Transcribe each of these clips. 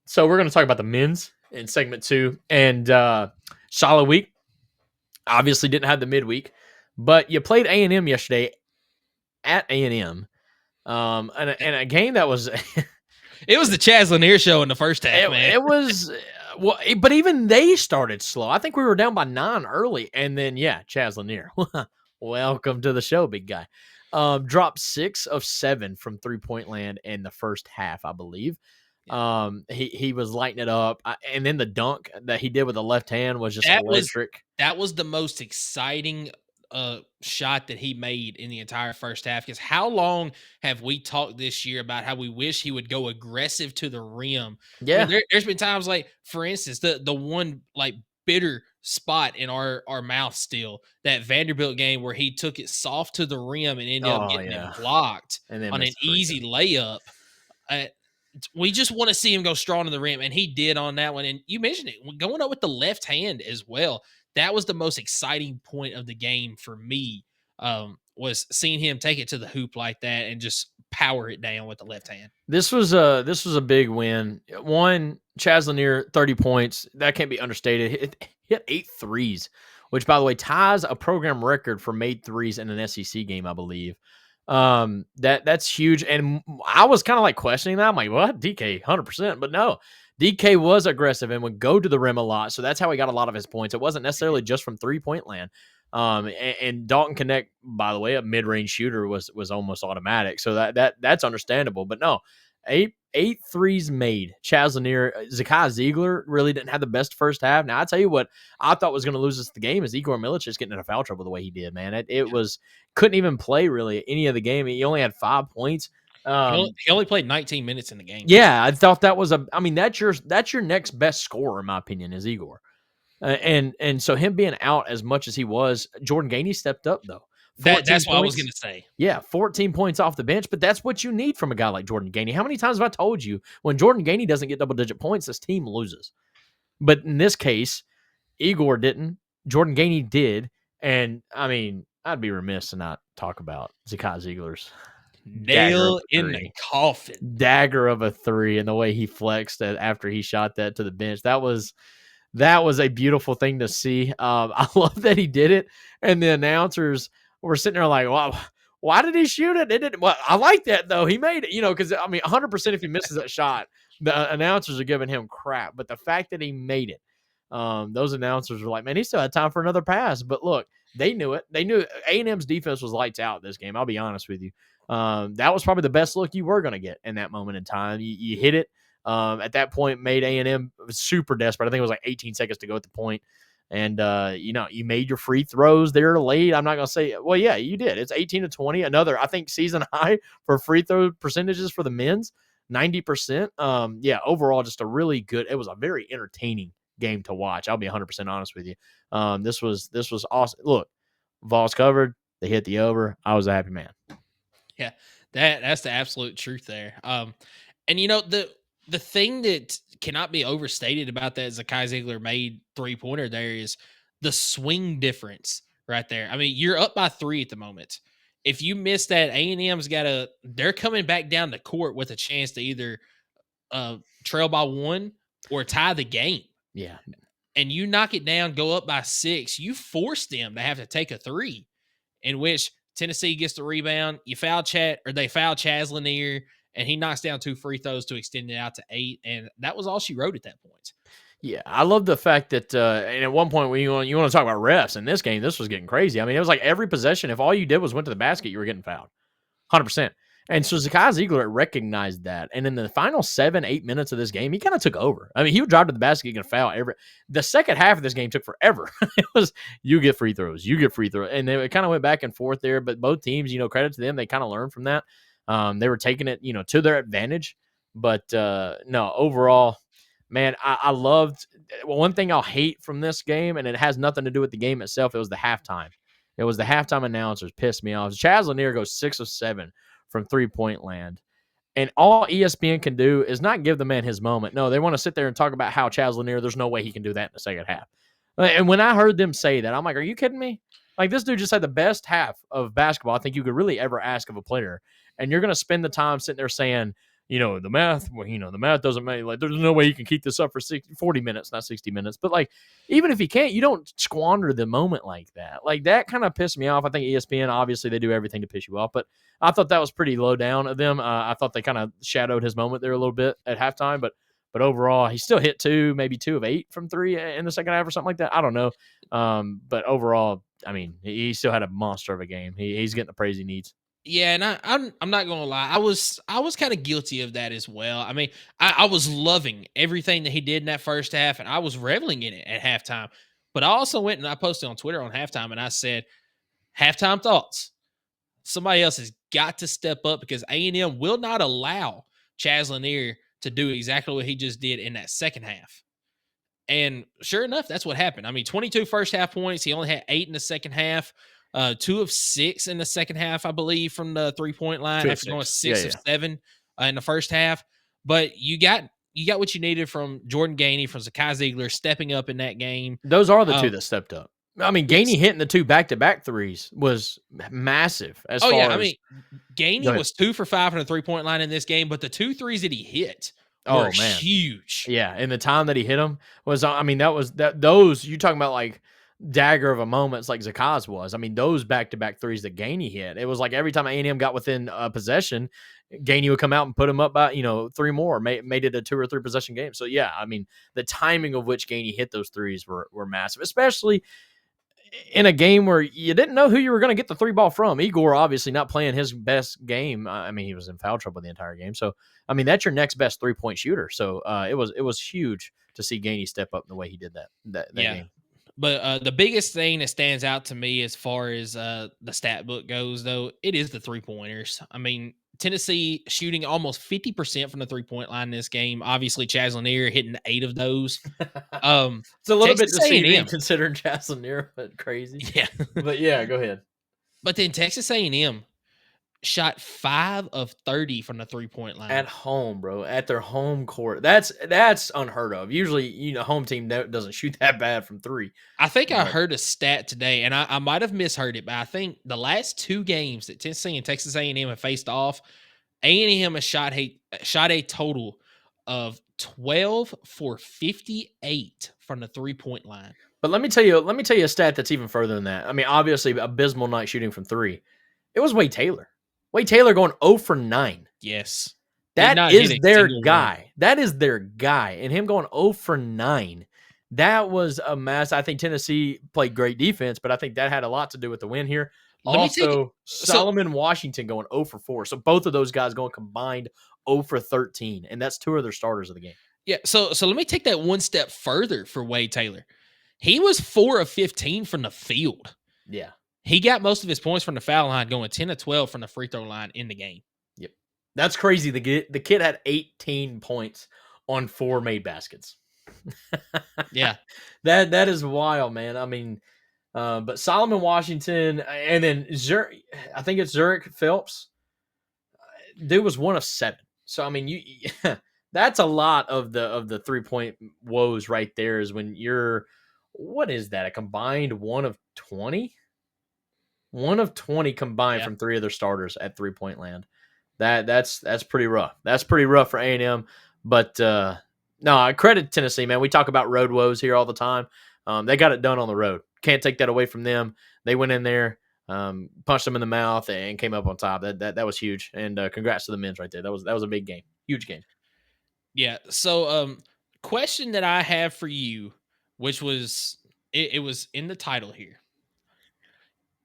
So we're going to talk about the men's in segment 2. And solid week. Obviously didn't have the midweek. But you played A&M yesterday at A&M. And a game that was It was the Chaz Lanier show in the first half, man. it was well, but even they started slow. I think we were down by 9 early, and then Chaz Lanier, welcome to the show, big guy. Dropped 6 of 7 from 3-point land in the first half, I believe. He was lighting it up, and then the dunk that he did with the left hand was just electric. That was the most exciting shot that he made in the entire first half. Because how long have we talked this year about how we wish he would go aggressive to the rim? Yeah, I mean, there's been times like, for instance, the one like bitter spot in our mouth still, that Vanderbilt game where he took it soft to the rim and ended up getting it blocked and then on an easy layup. We just want to see him go strong to the rim, and he did on that one. And you mentioned it, going up with the left hand as well. That was the most exciting point of the game for me, was seeing him take it to the hoop like that and just power it down with the left hand. This was a big win. One, Chaz Lanier, 30 points. That can't be understated. Hit 8 threes, which, by the way, ties a program record for made threes in an SEC game, I believe. That's huge. And I was kind of like questioning that. I'm like, what? DK, 100%. But no, DK was aggressive and would go to the rim a lot. So that's how he got a lot of his points. It wasn't necessarily just from 3-point land. And Dalton Connect, by the way, a mid-range shooter was almost automatic. So that's understandable. But no, eight threes made. Chaz Lanier, Zakai Zeigler really didn't have the best first half. Now, I tell you what I thought was going to lose us the game is Igor Milicic getting into foul trouble the way he did, man. It was couldn't even play really any of the game. He only had 5 points. He only played 19 minutes in the game. Yeah, I thought that was that's your next best scorer, in my opinion, is Igor. And so him being out as much as he was, Jordan Gainey stepped up though. That's what I was going to say. Yeah, 14 points off the bench, but that's what you need from a guy like Jordan Gainey. How many times have I told you when Jordan Gainey doesn't get double-digit points, this team loses? But in this case, Igor didn't. Jordan Gainey did. And, I mean, I'd be remiss to not talk about Zakai Ziegler's nail in the coffin. Dagger of a 3 and the way he flexed after he shot that to the bench. That was a beautiful thing to see. I love that he did it. And the announcers were sitting there like, wow, why did he shoot it? It didn't. Well, I like that, though. He made it, because, 100% if he misses that shot, the announcers are giving him crap. But the fact that he made it, those announcers were like, man, he still had time for another pass. But look, they knew it. They knew A&M's defense was lights out this game. I'll be honest with you. That was probably the best look you were going to get in that moment in time. You hit it. At that point, made A&M super desperate. I think it was like 18 seconds to go at the point. And, you made your free throws there late. I'm not going to say, well, yeah, you did. It's 18-20. Another, I think, season high for free throw percentages for the men's, 90%. Overall, just a really good, it was a very entertaining game to watch. I'll be 100% honest with you. This was awesome. Look, Vols covered. They hit the over. I was a happy man. Yeah, that's the absolute truth there. And, the thing that cannot be overstated about that Zakai Zeigler made 3-pointer there is the swing difference right there. I mean, you're up by 3 at the moment. If you miss that, A&M's they're coming back down the court with a chance to either trail by 1 or tie the game. Yeah. And you knock it down, go up by 6, you force them to have to take a 3, in which Tennessee gets the rebound. They foul Chaz Lanier, and he knocks down 2 free throws to extend it out to 8. And that was all she wrote at that point. Yeah, I love the fact that, and at one point when you want to talk about refs in this game, this was getting crazy. I mean, it was like every possession, if all you did was went to the basket, you were getting fouled, 100%. And so Zakai Zeigler recognized that. And in the final 7-8 minutes of this game, he kind of took over. I mean, he would drive to the basket, get a foul. The second half of this game took forever. It was, you get free throws. And it kind of went back and forth there. But both teams, credit to them, they kind of learned from that. They were taking it, to their advantage. But no, overall, man, I loved one thing I'll hate from this game, and it has nothing to do with the game itself. It was the halftime. It was the halftime announcers pissed me off. Chaz Lanier goes 6 of 7 from 3-point land. And all ESPN can do is not give the man his moment. No, they want to sit there and talk about how Chaz Lanier, there's no way he can do that in the second half. And when I heard them say that, I'm like, are you kidding me? Like, this dude just had the best half of basketball I think you could really ever ask of a player. And you're going to spend the time sitting there saying, the math, the math doesn't make, like, there's no way you can keep this up for 40 minutes, not 60 minutes. But, like, even if you can't, you don't squander the moment like that. Like, that kind of pissed me off. I think ESPN, obviously, they do everything to piss you off. But I thought that was pretty low down of them. I thought they kind of shadowed his moment there a little bit at halftime. But overall, he still hit maybe 2 of 8 from 3 in the second half or something like that. I don't know. But overall, I mean, he still had a monster of a game. He's getting the praise he needs. Yeah, and I'm not gonna lie, I was kind of guilty of that as well. I mean, I was loving everything that he did in that first half, and I was reveling in it at halftime. But I also went and I posted on Twitter on halftime, and I said, halftime thoughts. Somebody else has got to step up because A&M will not allow Chaz Lanier to do exactly what he just did in that second half. And sure enough, that's what happened. I mean, 22 first half points. He only had 8 in the second half. 2 of 6 in the second half, I believe, from the 3-point line after going 6 of 7 in the first half. But you got what you needed from Jordan Gainey, from Zakai Zeigler stepping up in that game. Those are the two that stepped up. I mean, Yes. Gainey hitting the 2 back-to-back threes was massive. As far as, I mean, Gainey was 2 for 5 from the 3-point line in this game, but the 2 threes that he hit were huge. Yeah, and the time that he hit them was, I mean, those, you talking about like dagger of a moments like Zakai's was. I mean, those back-to-back threes that Gainey hit, it was like every time A&M got within possession, Gainey would come out and put him up by 3 more, made it a 2 or 3 possession game. So yeah, I mean, the timing of which Gainey hit those threes were massive, especially in a game where you didn't know who you were going to get the 3 ball from. Igor obviously not playing his best game. I mean, he was in foul trouble the entire game. So, I mean, that's your next best 3-point shooter. So it was huge to see Gainey step up the way he did that game. But the biggest thing that stands out to me as far as the stat book goes, though, it is the 3-pointers. I mean, Tennessee shooting almost 50% from the 3-point line in this game. Obviously, Chaz Lanier hitting 8 of those. It's a little bit deceiving considering Chaz Lanier, but crazy. Yeah. But yeah, go ahead. But then Texas A&M shot 5 of 30 from the 3-point line. At home, bro. At their home court. That's unheard of. Usually, home team doesn't shoot that bad from 3. I think I heard a stat today, and I might have misheard it, but I think the last 2 games that Tennessee and Texas A&M have faced off, A&M has shot a total of 12 for 58 from the 3-point line. But let me tell you a stat that's even further than that. I mean, obviously, abysmal night shooting from 3. It was Wade Taylor. Wade Taylor going 0 for 9. Yes. That is their guy. That is their guy. And him going 0 for 9, that was a mess. I think Tennessee played great defense, but I think that had a lot to do with the win here. Also, Solomon Washington going 0 for 4. So both of those guys going combined 0 for 13. And that's 2 of their starters of the game. Yeah. So let me take that one step further for Wade Taylor. He was 4 of 15 from the field. Yeah. He got most of his points from the foul line, going 10 of 12 from the free throw line in the game. Yep. That's crazy. The kid had 18 points on 4 made baskets. Yeah. That is wild, man. I mean, but Solomon Washington and then I think it's Zurich Phelps. Dude was 1 of 7. So I mean, that's a lot of the 3-point woes right there. Is when you're, what is that? A combined 1 of 20. 1 of 20 combined from 3 of their starters at 3-point land. That's pretty rough. That's pretty rough for A&M. But no, I credit Tennessee, man. We talk about road woes here all the time. They got it done on the road. Can't take that away from them. They went in there, punched them in the mouth, and came up on top. That was huge. And congrats to the men's right there. That was a big game, huge game. Yeah. So, question that I have for you, which was it was in the title here.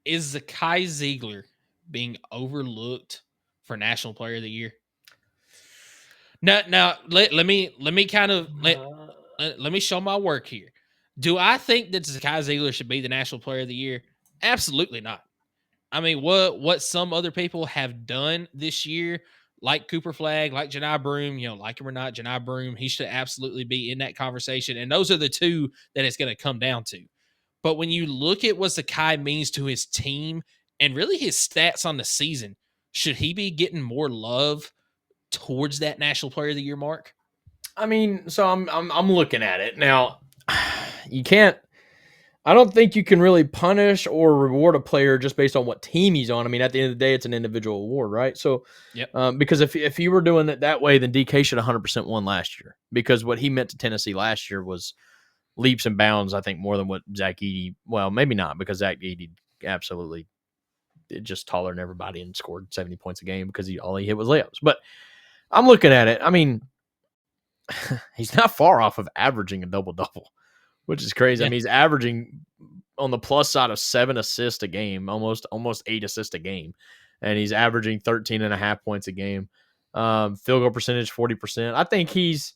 Is Zakai Zeigler being overlooked for National Player of the Year? Now let me kind of let me show my work here. Do I think that Zakai Zeigler should be the National Player of the Year? Absolutely not. I mean, what some other people have done this year, like Cooper Flagg, like Janai Broom, like him or not, Janai Broom, he should absolutely be in that conversation. And those are the 2 that it's going to come down to. But when you look at what Zakai means to his team and really his stats on the season, should he be getting more love towards that National Player of the Year mark? I mean, so I'm looking at it now. You can't. I don't think you can really punish or reward a player just based on what team he's on. I mean, at the end of the day, it's an individual award, right? So, Yep. because if you were doing it that way, then DK should 100% won last year because what he meant to Tennessee last year was leaps and bounds. I think more than what Zach Edey. Well, maybe not because Zach Edey absolutely just taller than everybody and scored 70 points a game because all he hit was layups. But I'm looking at it. I mean, he's not far off of averaging a double double, which is crazy. Yeah. I mean, he's averaging on the plus side of 7 assists a game, almost 8 assists a game, and he's averaging 13.5 points a game. Field goal percentage 40%. I think he's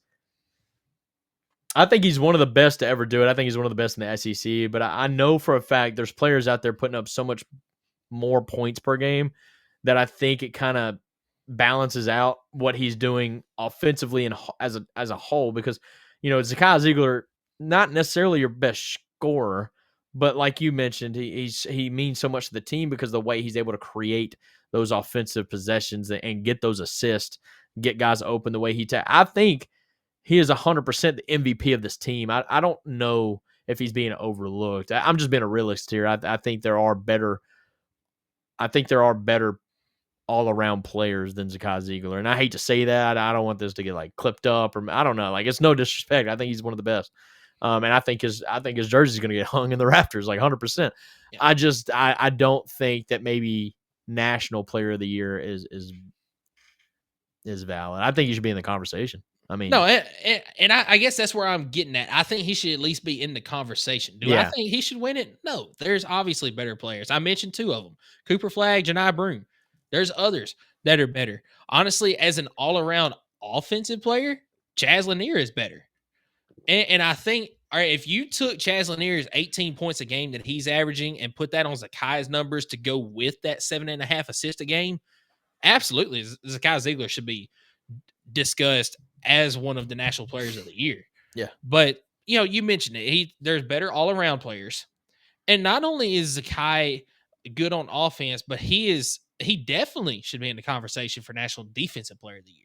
one of the best to ever do it. I think he's one of the best in the SEC. But I know for a fact there's players out there putting up so much more points per game that I think it kind of balances out what he's doing offensively and as a whole. Because Zakai Zeigler, not necessarily your best scorer, but like you mentioned, he means so much to the team because of the way he's able to create those offensive possessions and get those assists, get guys open the way I think he is 100% the MVP of this team. I don't know if he's being overlooked. I'm just being a realist here. I think there are better. I think there are better all around players than Zakai Zeigler, and I hate to say that. I don't want this to get like clipped up or I don't know. Like it's no disrespect. I think he's one of the best. And I think his jersey is going to get hung in the rafters like 100%. Yeah. I don't think that maybe National Player of the Year is valid. I think he should be in the conversation. I mean, No, and I guess that's where I'm getting at. I think he should at least be in the conversation. Do I think he should win it? No, there's obviously better players. I mentioned 2 of them: Cooper Flagg, Janai Broome. There's others that are better. Honestly, as an all-around offensive player, Chaz Lanier is better. And I think, all right, if you took Chaz Lanier's 18 points a game that he's averaging and put that on Zakai's numbers to go with that 7.5 assists a game, absolutely, Zakai Zeigler should be discussed as one of the national players of the year. Yeah. But, you mentioned it. There's better all-around players. And not only is Zakai good on offense, but he definitely should be in the conversation for National Defensive Player of the Year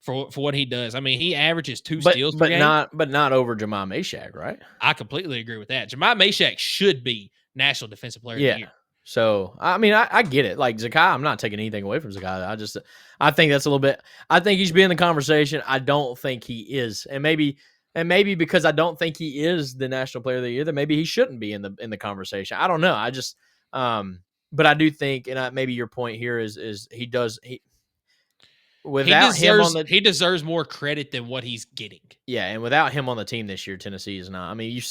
for what he does. I mean, he averages 2 steals per game. Not over Jahmai Mashack, right? I completely agree with that. Jahmai Mashack should be National Defensive Player of the Year. So, I mean, I get it. Like Zakai, I'm not taking anything away from Zakai. I think that's a little bit. I think he should be in the conversation. I don't think he is, and maybe because I don't think he is the National Player of the Year, then maybe he shouldn't be in the conversation. I don't know. But I do think, and maybe your point here is he deserves more credit than what he's getting. Yeah, and without him on the team this year, Tennessee is not. I mean,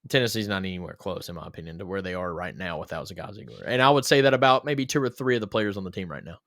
Tennessee's not anywhere close, in my opinion, to where they are right now without Zakai Zeigler. And I would say that about maybe 2 or 3 of the players on the team right now.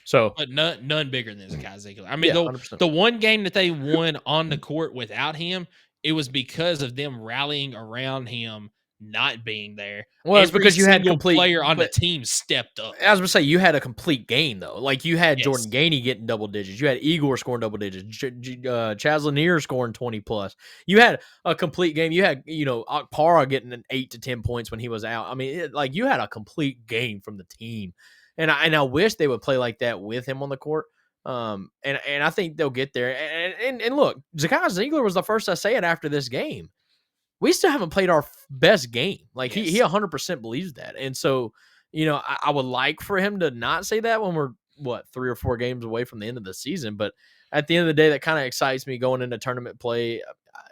So, but none bigger than Zakai Zeigler. I mean, the one game that they won on the court without him, it was because of them rallying around him not being there. Well, it's because you had complete player on the team stepped up. I was going to say you had a complete game though. Like you had Jordan Gainey getting double digits. You had Igor scoring double digits. Chaz Lanier scoring 20 plus. You had a complete game. You had Okpara getting an 8 to 10 points when he was out. I mean, you had a complete game from the team, and I wish they would play like that with him on the court. And I think they'll get there. And look, Zakai Zeigler was the first to say it after this game. We still haven't played our best game. Like he 100% believes that. And so, I would like for him to not say that when we're 3 or 4 games away from the end of the season. But at the end of the day, that kind of excites me going into tournament play.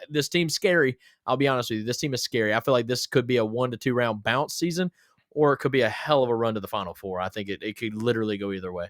This team's scary. I'll be honest with you. This team is scary. I feel like this could be a 1 to 2 round bounce season, or it could be a hell of a run to the Final Four. I think it could literally go either way.